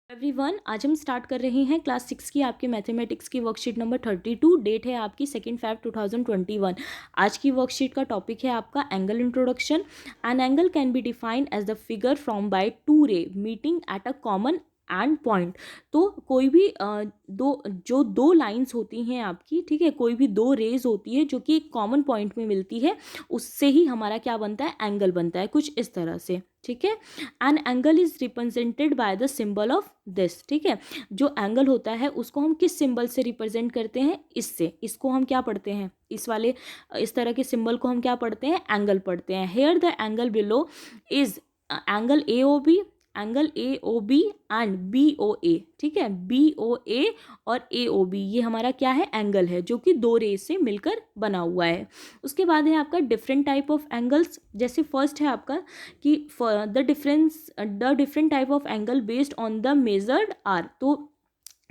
Everyone, आज हम start कर रहे हैं क्लास 6 की आपकी मैथमेटिक्स की वर्कशीट नंबर 32। डेट है आपकी 2 Feb 2021। आज की वर्कशीट का टॉपिक है आपका angle introduction. An angle can be defined as the figure from by two ray meeting at a common end point. तो कोई भी दो लाइंस होती हैं आपकी, ठीक है, कोई भी दो रेज होती है जो कि एक कॉमन पॉइंट में मिलती है, उससे ही हमारा क्या बनता है, एंगल बनता है, कुछ इस तरह से। ठीक है, an angle is represented by the symbol of this. ठीक है, जो एंगल होता है उसको हम किस सिंबल से रिप्रेजेंट करते हैं, इससे। इसको हम क्या पढ़ते हैं, इस तरह के सिंबल को हम क्या पढ़ते हैं, एंगल पढ़ते हैं। Here the angle below is angle A O B, angle A O B and B O A. ठीक है, बी ओ ए और ए ओ बी, ये हमारा क्या है, एंगल है जो कि दो रेज से मिलकर बना हुआ है। उसके बाद है आपका डिफरेंट टाइप ऑफ एंगल्स। जैसे फर्स्ट है आपका कि the different type of angle based on the measured are. तो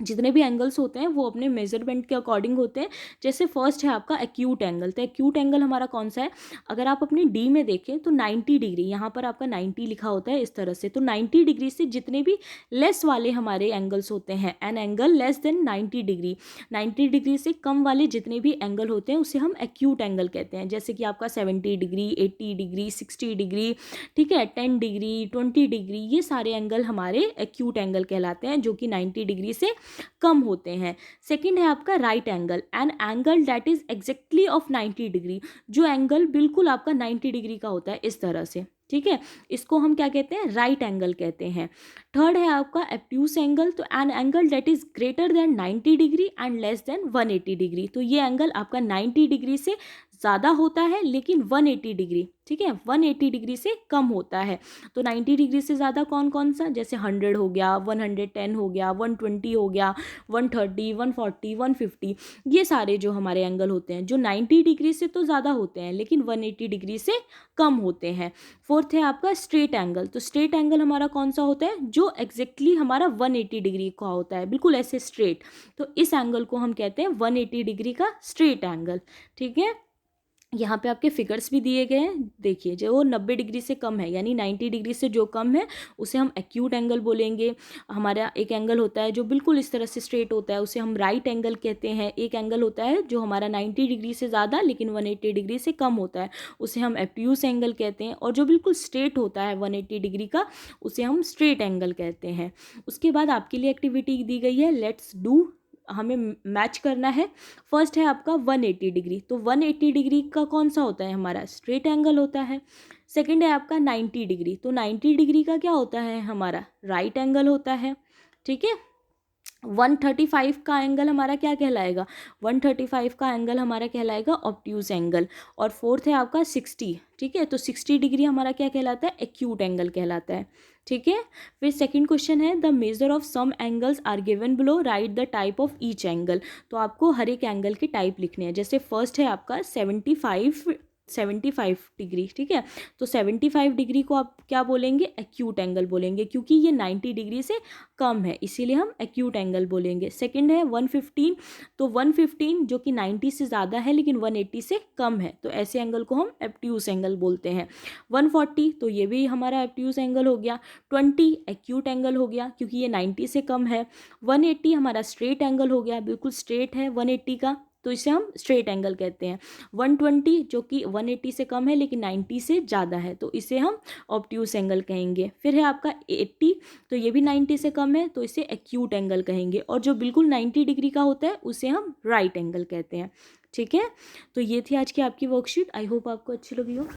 जितने भी एंगल्स होते हैं वो अपने मेजरमेंट के अकॉर्डिंग होते हैं। जैसे फर्स्ट है आपका एक्यूट एंगल। तो एक्यूट एंगल हमारा कौन सा है, अगर आप अपनी डी में देखें तो 90 डिग्री, यहाँ पर आपका 90 लिखा होता है इस तरह से। तो 90 डिग्री से जितने भी लेस वाले हमारे एंगल्स होते हैं, an angle less than 90 degree, 90 degree से कम वाले जितने भी एंगल होते हैं उसे हम एक्यूट एंगल कहते हैं। जैसे कि आपका 70 डिग्री, 80 डिग्री, 60 डिग्री, ठीक है, 10 डिग्री, 20 डिग्री, ये सारे एंगल हमारे एक्यूट एंगल कहलाते हैं जो कि 90 डिग्री से कम होते हैं। सेकंड है आपका right angle, an angle that is exactly of 90 degree, जो एंगल बिल्कुल आपका 90 डिग्री का होता है इस तरह से। ठीक है, इसको हम क्या कहते हैं, राइट एंगल कहते हैं। थर्ड है आपका एब्ट्यूस एंगल। तो an angle that is greater than 90 degree and less than 180 degree. तो ये एंगल आपका 90 डिग्री से ज़्यादा होता है लेकिन 180 डिग्री, ठीक है, 180 डिग्री से कम होता है। तो 90 डिग्री से ज़्यादा कौन कौन सा, जैसे 100 हो गया, 110 हो गया, 120 हो गया, 130, 140, 150, ये सारे जो हमारे एंगल होते हैं जो 90 डिग्री से तो ज़्यादा होते हैं लेकिन 180 डिग्री से कम होते हैं। फोर्थ है आपका स्ट्रेट एंगल। तो स्ट्रेट एंगल हमारा कौन सा होता है, जो एग्जैक्टली हमारा 180 डिग्री का होता है, बिल्कुल ऐसे स्ट्रेट। तो इस एंगल को हम कहते हैं 180 डिग्री का स्ट्रेट एंगल। ठीक है, यहाँ पे आपके फिगर्स भी दिए गए हैं, देखिए। जो 90 डिग्री से कम है यानी 90 डिग्री से जो कम है उसे हम एक्यूट एंगल बोलेंगे। हमारा एक एंगल होता है जो बिल्कुल इस तरह से स्ट्रेट होता है, उसे हम राइट एंगल कहते हैं। एक एंगल होता है जो हमारा 90 डिग्री से ज़्यादा लेकिन 180 डिग्री से कम होता है, उसे हम एब्ट्यूस एंगल कहते हैं। और जो बिल्कुल स्ट्रेट होता है 180 डिग्री का, उसे हम स्ट्रेट एंगल कहते हैं। उसके बाद आपके लिए एक्टिविटी दी गई है, लेट्स डू, हमें मैच करना है। फर्स्ट है आपका 180 डिग्री। तो 180 डिग्री का कौन सा होता है, हमारा स्ट्रेट एंगल होता है। सेकंड है आपका 90 डिग्री। तो 90 डिग्री का क्या होता है, हमारा राइट एंगल होता है। ठीक है, 135 का एंगल हमारा क्या कहलाएगा, 135 का एंगल हमारा कहलाएगा ऑब्ट्यूज एंगल। और फोर्थ है आपका 60। ठीक है, तो 60 डिग्री हमारा क्या कहलाता है, एक्यूट एंगल कहलाता है। ठीक है, फिर सेकंड क्वेश्चन है, the measure of some angles are given below, right the type of each angle. तो आपको हर एक एंगल के टाइप लिखने हैं। जैसे फर्स्ट है आपका 75 डिग्री। ठीक है, तो 75 डिग्री को आप क्या बोलेंगे, एक्यूट एंगल बोलेंगे, क्योंकि ये 90 डिग्री से कम है इसीलिए हम एक्यूट एंगल बोलेंगे। सेकंड है 115। तो 115 जो कि 90 से ज़्यादा है लेकिन 180 से कम है, तो ऐसे एंगल को हम एब्ट्यूस एंगल बोलते हैं। 140, तो ये भी हमारा एब्ट्यूस एंगल हो गया। 20 एक्यूट एंगल हो गया क्योंकि ये 90 से कम है। 180 हमारा स्ट्रेट एंगल हो गया, बिल्कुल स्ट्रेट है 180 का, तो इसे हम स्ट्रेट एंगल कहते हैं। 120 जो कि 180 से कम है लेकिन 90 से ज़्यादा है, तो इसे हम ऑब्ट्यूस एंगल कहेंगे। फिर है आपका 80। तो ये भी 90 से कम है तो इसे एक्यूट एंगल कहेंगे। और जो बिल्कुल 90 डिग्री का होता है उसे हम राइट एंगल कहते हैं। ठीक है, तो ये थी आज की आपकी वर्कशीट। आई होप आपको अच्छी लगी हो।